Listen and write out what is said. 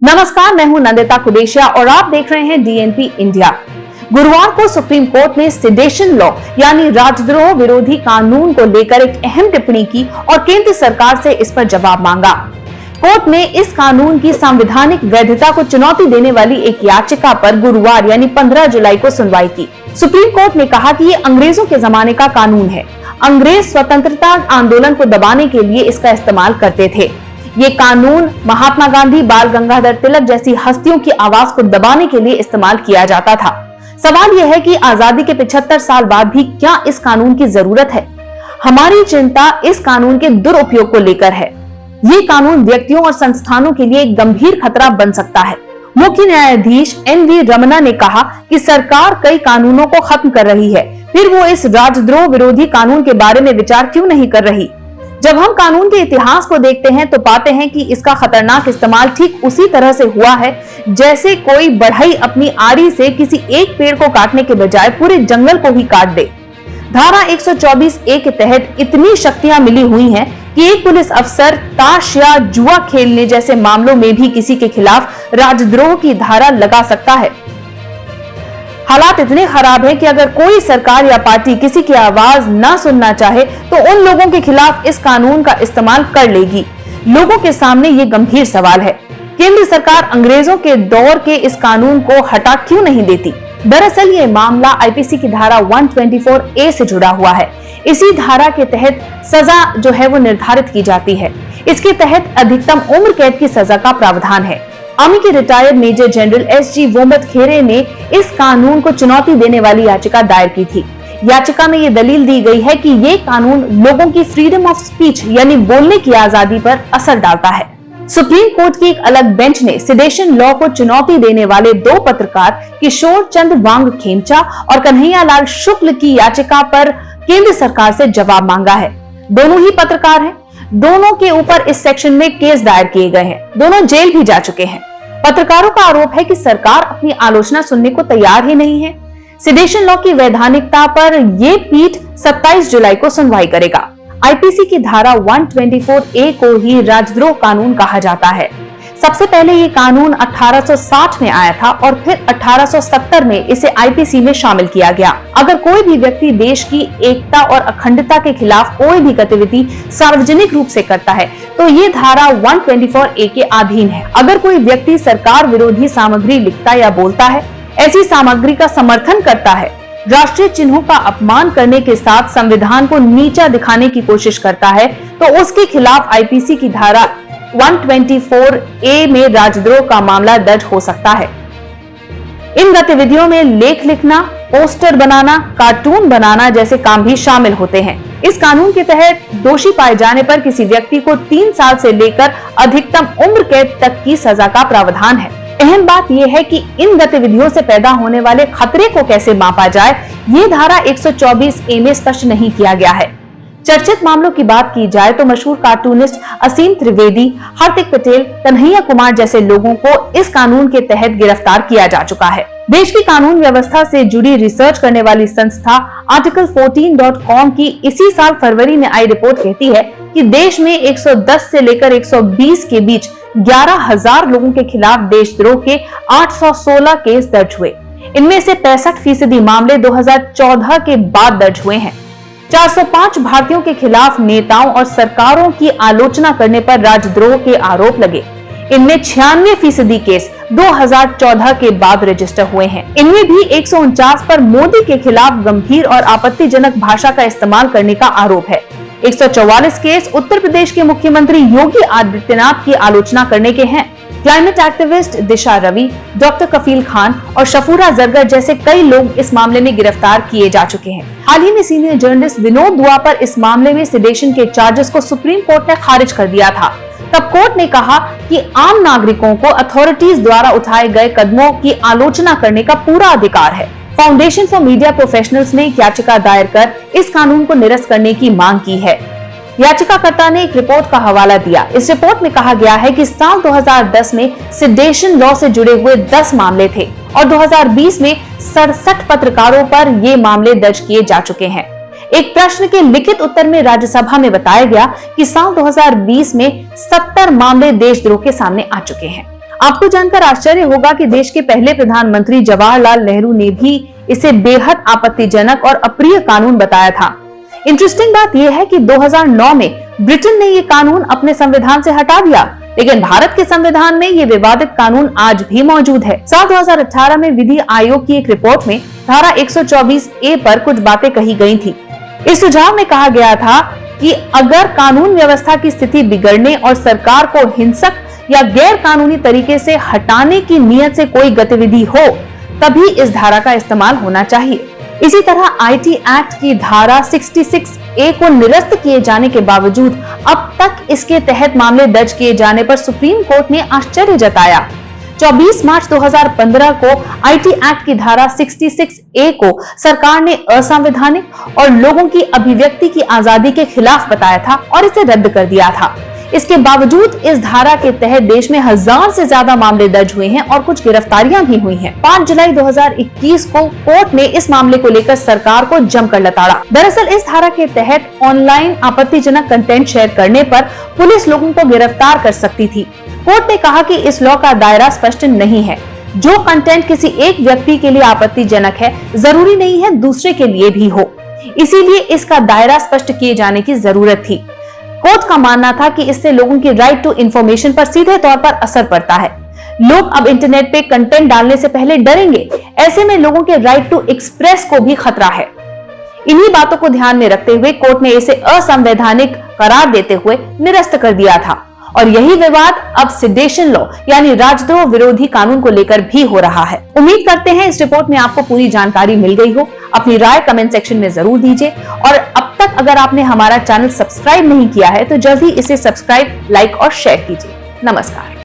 नमस्कार, मैं हूं नंदिता कुडेशिया और आप देख रहे हैं डीएनपी इंडिया। गुरुवार को सुप्रीम कोर्ट ने सेडेशन लॉ यानी राजद्रोह विरोधी कानून को लेकर एक अहम टिप्पणी की और केंद्र सरकार से इस पर जवाब मांगा। कोर्ट ने इस कानून की संवैधानिक वैधता को चुनौती देने वाली एक याचिका पर गुरुवार यानी 15 जुलाई को सुनवाई की। सुप्रीम कोर्ट ने कहा कि ये अंग्रेजों के जमाने का कानून है। अंग्रेज स्वतंत्रता आंदोलन को दबाने के लिए इसका इस्तेमाल करते थे। ये कानून महात्मा गांधी, बाल गंगाधर तिलक जैसी हस्तियों की आवाज को दबाने के लिए इस्तेमाल किया जाता था। सवाल यह है कि आजादी के 75 साल बाद भी क्या इस कानून की जरूरत है? हमारी चिंता इस कानून के दुरुपयोग को लेकर है। ये कानून व्यक्तियों और संस्थानों के लिए एक गंभीर खतरा बन सकता है। मुख्य न्यायाधीश एन.वी. रमन्ना ने कहा कि सरकार कई कानूनों को खत्म कर रही है, फिर वो इस राजद्रोह विरोधी कानून के बारे में विचार क्यों नहीं कर रही? जब हम कानून के इतिहास को देखते हैं तो पाते हैं कि इसका खतरनाक इस्तेमाल ठीक उसी तरह से हुआ है जैसे कोई बढ़ई अपनी आरी से किसी एक पेड़ को काटने के बजाय पूरे जंगल को ही काट दे। धारा 124A के तहत इतनी शक्तियां मिली हुई हैं कि एक पुलिस अफसर ताश या जुआ खेलने जैसे मामलों में भी किसी के खिलाफ राजद्रोह की धारा लगा सकता है। हालात इतने खराब हैं कि अगर कोई सरकार या पार्टी किसी की आवाज ना सुनना चाहे तो उन लोगों के खिलाफ इस कानून का इस्तेमाल कर लेगी। लोगों के सामने ये गंभीर सवाल है, केंद्र सरकार अंग्रेजों के दौर के इस कानून को हटा क्यों नहीं देती? दरअसल ये मामला आईपीसी की धारा 124A से जुड़ा हुआ है। इसी धारा के तहत सजा जो है वो निर्धारित की जाती है। इसके तहत अधिकतम उम्र कैद की सजा का प्रावधान है। आर्मी के रिटायर्ड मेजर जनरल एस.जी. वोमथ खेरे ने इस कानून को चुनौती देने वाली याचिका दायर की थी। याचिका में ये दलील दी गई है कि ये कानून लोगों की फ्रीडम ऑफ स्पीच यानी बोलने की आजादी पर असर डालता है। सुप्रीम कोर्ट की एक अलग बेंच ने सेडेशन लॉ को चुनौती देने वाले दो पत्रकार किशोर चंद्र वांगखेमचा और कन्हैयालाल शुक्ल की याचिका पर केंद्र सरकार से जवाब मांगा है। दोनों ही पत्रकार हैं। दोनों के ऊपर इस सेक्शन में केस दायर किए गए हैं। दोनों जेल भी जा चुके हैं। पत्रकारों का आरोप है कि सरकार अपनी आलोचना सुनने को तैयार ही नहीं है। सेडेशन लॉ की वैधानिकता पर यह पीठ 27 जुलाई को सुनवाई करेगा। आईपीसी की धारा 124A को ही राजद्रोह कानून कहा जाता है। सबसे पहले ये कानून 1860 में आया था और फिर 1870 में इसे आईपीसी में शामिल किया गया। अगर कोई भी व्यक्ति देश की एकता और अखंडता के खिलाफ कोई भी गतिविधि सार्वजनिक रूप से करता है तो ये धारा 124A के अधीन है। अगर कोई व्यक्ति सरकार विरोधी सामग्री लिखता या बोलता है, ऐसी सामग्री का समर्थन करता है, राष्ट्रीय चिन्हों का अपमान करने के साथ संविधान को नीचा दिखाने की कोशिश करता है तो उसके खिलाफ आईपीसी की धारा 124A में राजद्रोह का मामला दर्ज हो सकता है। इन गतिविधियों में लेख लिखना, पोस्टर बनाना, कार्टून बनाना जैसे काम भी शामिल होते हैं। इस कानून के तहत दोषी पाए जाने पर किसी व्यक्ति को 3 साल से लेकर अधिकतम उम्र कैद तक की सजा का प्रावधान है। अहम बात यह है कि इन गतिविधियों से पैदा होने वाले खतरे को कैसे मापा जाए, ये धारा 124A में स्पष्ट नहीं किया गया है। चर्चित मामलों की बात की जाए तो मशहूर कार्टूनिस्ट असीम त्रिवेदी, हार्दिक पटेल, कन्हैया कुमार जैसे लोगों को इस कानून के तहत गिरफ्तार किया जा चुका है। देश की कानून व्यवस्था से जुड़ी रिसर्च करने वाली संस्था article14.com की इसी साल फरवरी में आई रिपोर्ट कहती है कि देश में 110 से लेकर 120 के बीच 11,000 लोगों के खिलाफ देशद्रोह के 816 केस दर्ज हुए। इनमें से 65% मामले 2014 के बाद दर्ज हुए हैं। 405 भारतीयों के खिलाफ नेताओं और सरकारों की आलोचना करने पर राजद्रोह के आरोप लगे। इनमें 96% केस 2014 के बाद रजिस्टर हुए हैं। इनमें भी 149 पर मोदी के खिलाफ गंभीर और आपत्तिजनक भाषा का इस्तेमाल करने का आरोप है। 144 केस उत्तर प्रदेश के मुख्यमंत्री योगी आदित्यनाथ की आलोचना करने के हैं। क्लाइमेट एक्टिविस्ट दिशा रवि, डॉक्टर कफील खान और शफूरा जरगर जैसे कई लोग इस मामले में गिरफ्तार किए जा चुके हैं। हाल ही में सीनियर जर्नलिस्ट विनोद दुआ पर इस मामले में सेडेशन के चार्जेस को सुप्रीम कोर्ट ने खारिज कर दिया था। तब कोर्ट ने कहा कि आम नागरिकों को अथॉरिटीज द्वारा उठाए गए कदमों की आलोचना करने का पूरा अधिकार है। फाउंडेशन फॉर मीडिया प्रोफेशनल्स ने याचिका दायर कर इस कानून को निरस्त करने की मांग की है। याचिकाकर्ता ने एक रिपोर्ट का हवाला दिया। इस रिपोर्ट में कहा गया है कि साल 2010 में सेडेशन लॉ से जुड़े हुए 10 मामले थे और 2020 में 67 पत्रकारों पर ये मामले दर्ज किए जा चुके हैं। एक प्रश्न के लिखित उत्तर में राज्यसभा में बताया गया कि साल 2020 में 70 मामले देशद्रोह के सामने आ चुके हैं। आपको जानकर आश्चर्य होगा कि देश के पहले प्रधानमंत्री जवाहरलाल नेहरू ने भी इसे बेहद आपत्तिजनक और अप्रिय कानून बताया था। इंटरेस्टिंग बात यह है कि 2009 में ब्रिटेन ने ये कानून अपने संविधान से हटा दिया, लेकिन भारत के संविधान में ये विवादित कानून आज भी मौजूद है। साल 2018 में विधि आयोग की एक रिपोर्ट में धारा 124A पर कुछ बातें कही गई थी। इस सुझाव में कहा गया था कि अगर कानून व्यवस्था की स्थिति बिगड़ने और सरकार को हिंसक या गैर कानूनी तरीके से हटाने की नीयत से कोई गतिविधि हो, तभी इस धारा का इस्तेमाल होना चाहिए। इसी तरह आईटी एक्ट की धारा 66A को निरस्त किए जाने के बावजूद अब तक इसके तहत मामले दर्ज किए जाने पर सुप्रीम कोर्ट ने आश्चर्य जताया। 24 मार्च 2015 को आईटी एक्ट की धारा 66A को सरकार ने असंवैधानिक और लोगों की अभिव्यक्ति की आजादी के खिलाफ बताया था और इसे रद्द कर दिया था। इसके बावजूद इस धारा के तहत देश में 1000 से ज्यादा मामले दर्ज हुए हैं और कुछ गिरफ्तारियां भी हुई हैं। 5 जुलाई 2021 को कोर्ट ने इस मामले को लेकर सरकार को जमकर लताड़ा। दरअसल इस धारा के तहत ऑनलाइन आपत्तिजनक कंटेंट शेयर करने पर पुलिस लोगों को गिरफ्तार कर सकती थी। कोर्ट ने कहा कि इस लॉ का दायरा स्पष्ट नहीं है। जो कंटेंट किसी एक व्यक्ति के लिए आपत्तिजनक है, जरूरी नहीं है दूसरे के लिए भी हो। इसीलिए इसका दायरा स्पष्ट किए जाने की जरूरत थी। कोर्ट का मानना था कि इससे लोगों की राइट टू इंफॉर्मेशन पर सीधे तौर पर असर पड़ता है। लोग अब इंटरनेट पे कंटेंट डालने से पहले डरेंगे। ऐसे में लोगों के राइट टू एक्सप्रेस को भी खतरा है। इन्हीं बातों को ध्यान में रखते हुए कोर्ट ने इसे असंवैधानिक करार देते हुए निरस्त कर दिया था और यही विवाद अब सेडेशन लॉ यानी राजद्रोह विरोधी कानून को लेकर भी हो रहा है। उम्मीद करते हैं इस रिपोर्ट में आपको पूरी जानकारी मिल गई हो। अपनी राय कमेंट सेक्शन में जरूर दीजिए और अब तक अगर आपने हमारा चैनल सब्सक्राइब नहीं किया है तो जल्द ही इसे सब्सक्राइब, लाइक और शेयर कीजिए। नमस्कार।